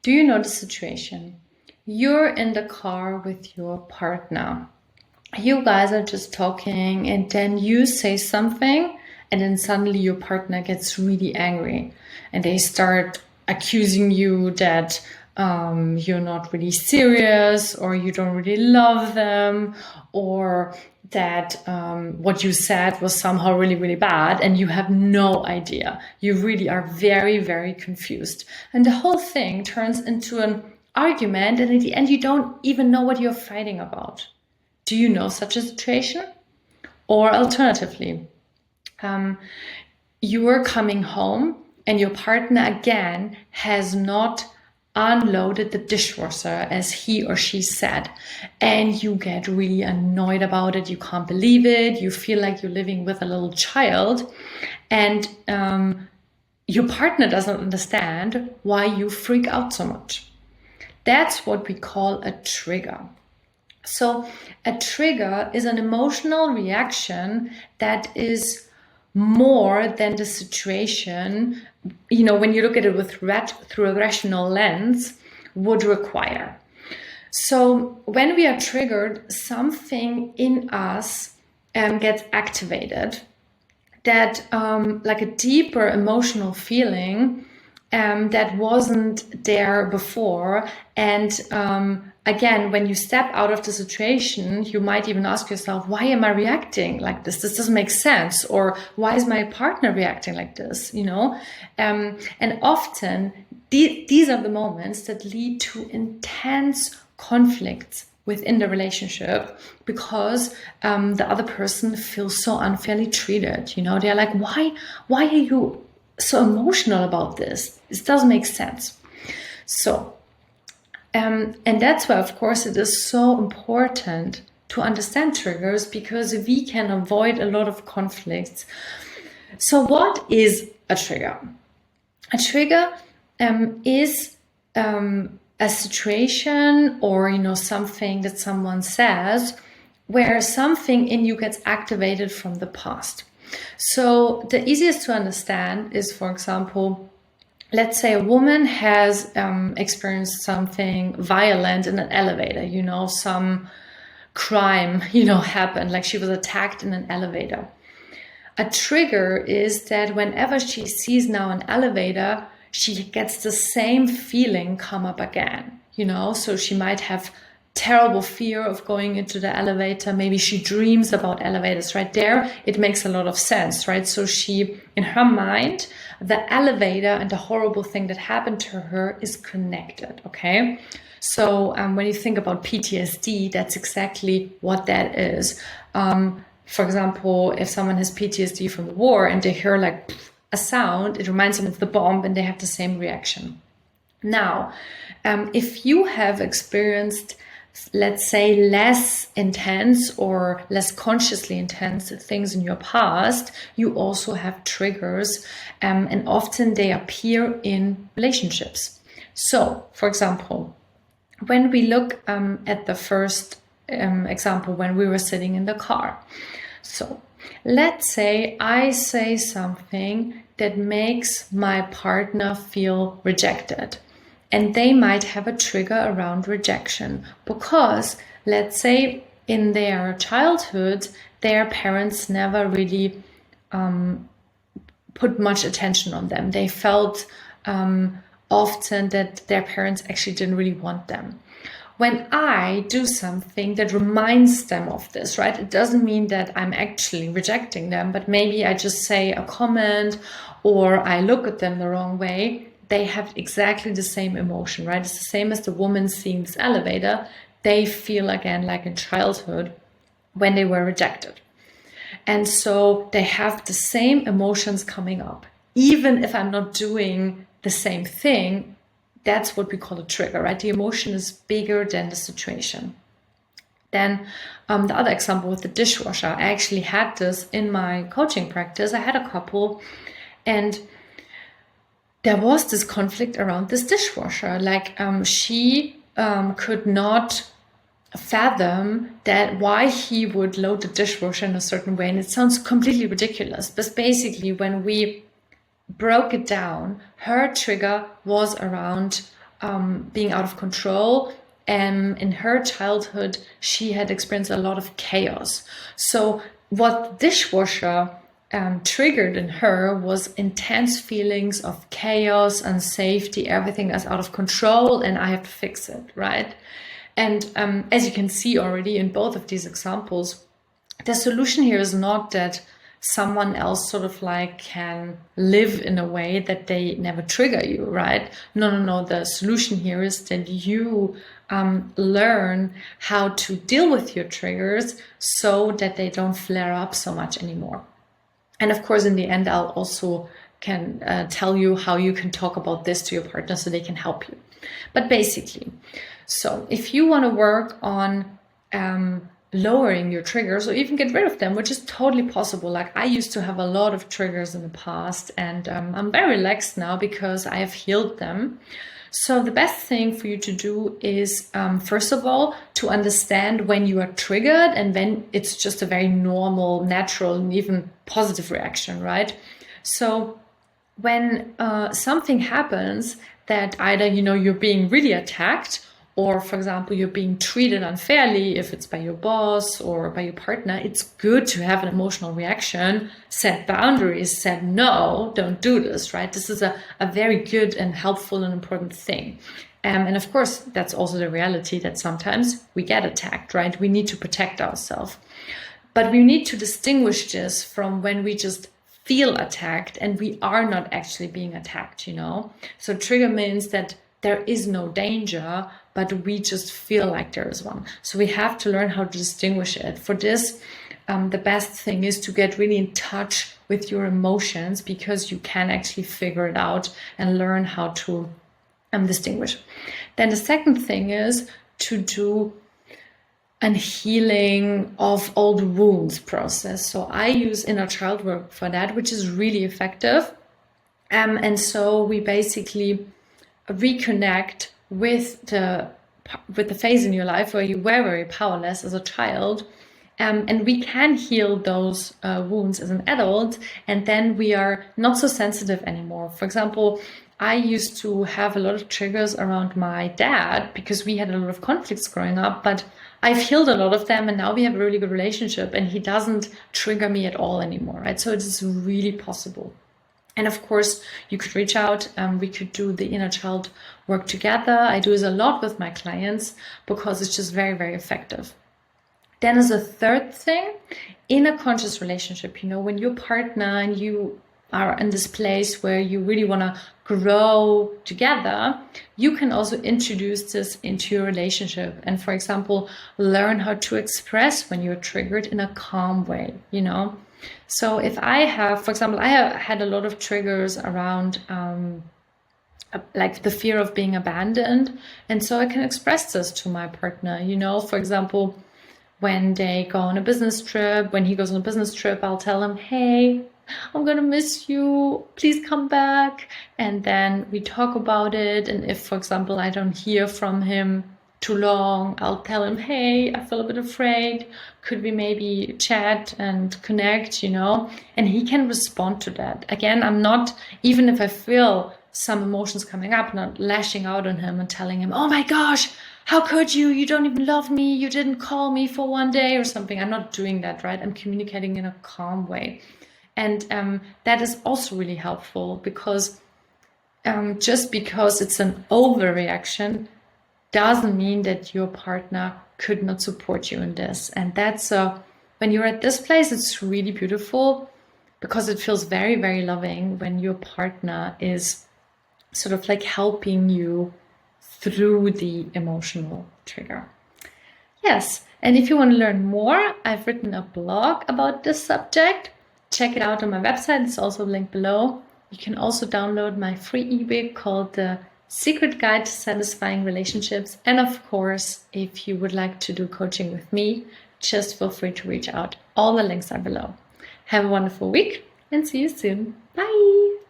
Do you know the situation? You're in the car with your partner. You guys are just talking, and then you say something, and then suddenly your partner gets really angry, and they start accusing you that you're not really serious, or you don't really love them, or that what you said was somehow really, really bad, and you have no idea. You really are very, very confused. And the whole thing turns into an argument, and in the end, you don't even know what you're fighting about. Do you know such a situation? Or alternatively, you are coming home and your partner again has not unloaded the dishwasher as he or she said, and you get really annoyed about it. You can't believe it. You feel like you're living with a little child, and your partner doesn't understand why you freak out so much. That's what we call a trigger. So a trigger is an emotional reaction that is more than the situation, when you look at it through a rational lens, would require. So when we are triggered, something in us gets activated, that like a deeper emotional feeling that wasn't there before. And again, when you step out of the situation, you might even ask yourself, why am I reacting like this? This doesn't make sense. Or why is my partner reacting like this? And often these are the moments that lead to intense conflicts within the relationship, because the other person feels so unfairly treated. They're like, why are you so emotional about this? This doesn't make sense. So, and that's why, of course, it is so important to understand triggers, because we can avoid a lot of conflicts. So what is a trigger? A trigger is a situation or, something that someone says where something in you gets activated from the past. So the easiest to understand is, for example, let's say a woman has experienced something violent in an elevator, some crime, happened, like she was attacked in an elevator. A trigger is that whenever she sees now an elevator, she gets the same feeling come up again, so she might have terrible fear of going into the elevator. Maybe she dreams about elevators. Right there, it makes a lot of sense, right? So she, in her mind, the elevator and the horrible thing that happened to her is connected, okay? So when you think about PTSD, that's exactly what that is. For example, if someone has PTSD from the war and they hear like a sound, it reminds them of the bomb, and they have the same reaction. Now, if you have experienced, let's say, less intense or less consciously intense things in your past, you also have triggers, and often they appear in relationships. So, for example, when we look at the first example, when we were sitting in the car. So, let's say I say something that makes my partner feel rejected. And they might have a trigger around rejection because, let's say, in their childhood, their parents never really put much attention on them. They felt often that their parents actually didn't really want them. When I do something that reminds them of this, right? It doesn't mean that I'm actually rejecting them, but maybe I just say a comment or I look at them the wrong way. They have exactly the same emotion, right? It's the same as the woman seeing this elevator. They feel again like in childhood when they were rejected. And so they have the same emotions coming up. Even if I'm not doing the same thing, that's what we call a trigger, right? The emotion is bigger than the situation. Then the other example with the dishwasher, I actually had this in my coaching practice. I had a couple, and there was this conflict around this dishwasher. Like she could not fathom that why he would load the dishwasher in a certain way. And it sounds completely ridiculous. But basically, when we broke it down, her trigger was around being out of control. In her childhood, she had experienced a lot of chaos. So what dishwasher triggered in her was intense feelings of chaos, unsafety, everything is out of control and I have to fix it, right? And as you can see already in both of these examples, the solution here is not that someone else sort of like can live in a way that they never trigger you, right? No. The solution here is that you learn how to deal with your triggers so that they don't flare up so much anymore. And of course, in the end, I'll also can tell you how you can talk about this to your partner so they can help you. But basically, so if you want to work on lowering your triggers or even get rid of them, which is totally possible. Like I used to have a lot of triggers in the past, and I'm very relaxed now because I have healed them. So the best thing for you to do is, first of all, to understand when you are triggered and when it's just a very normal, natural, and even positive reaction, right? So when something happens that either, you're being really attacked, or for example, you're being treated unfairly, if it's by your boss or by your partner, it's good to have an emotional reaction, set boundaries, set no, don't do this, right? This is a very good and helpful and important thing. And of course, that's also the reality that sometimes we get attacked, right? We need to protect ourselves. But we need to distinguish this from when we just feel attacked and we are not actually being attacked, So trigger means that there is no danger, but we just feel like there is one. So we have to learn how to distinguish it. For this, the best thing is to get really in touch with your emotions, because you can actually figure it out and learn how to distinguish. Then the second thing is to do an healing of old wounds process. So I use inner child work for that, which is really effective. And so we basically reconnect with the phase in your life where you were very powerless as a child, and we can heal those wounds as an adult, and then we are not so sensitive anymore. For example, I used to have a lot of triggers around my dad because we had a lot of conflicts growing up, but I've healed a lot of them and now we have a really good relationship and he doesn't trigger me at all anymore, right? So it is really possible. And of course, you could reach out. We could do the inner child work together. I do this a lot with my clients because it's just very, very effective. Then as a third thing, in a conscious relationship, when your partner and you are in this place where you really want to grow together, you can also introduce this into your relationship. And for example, learn how to express when you're triggered in a calm way, So if I have, for example, I have had a lot of triggers around like the fear of being abandoned. And so I can express this to my partner, for example, when they go on a business trip, when he goes on a business trip, I'll tell him, hey, I'm going to miss you. Please come back. And then we talk about it. And if, for example, I don't hear from him too long, I'll tell him, hey, I feel a bit afraid. Could we maybe chat and connect, And he can respond to that. Again, I'm not, even if I feel some emotions coming up, not lashing out on him and telling him, oh my gosh, how could you? You don't even love me. You didn't call me for one day or something. I'm not doing that, right? I'm communicating in a calm way. And that is also really helpful because just because it's an overreaction doesn't mean that your partner could not support you in this. And that's when you're at this place, it's really beautiful because it feels very, very loving when your partner is sort of like helping you through the emotional trigger. Yes, and if you want to learn more, I've written a blog about this subject. Check it out on my website. It's also linked below. You can also download my free ebook called The Secret Guide to Satisfying Relationships. And of course, if you would like to do coaching with me, just feel free to reach out. All the links are below. Have a wonderful week and see you soon. Bye.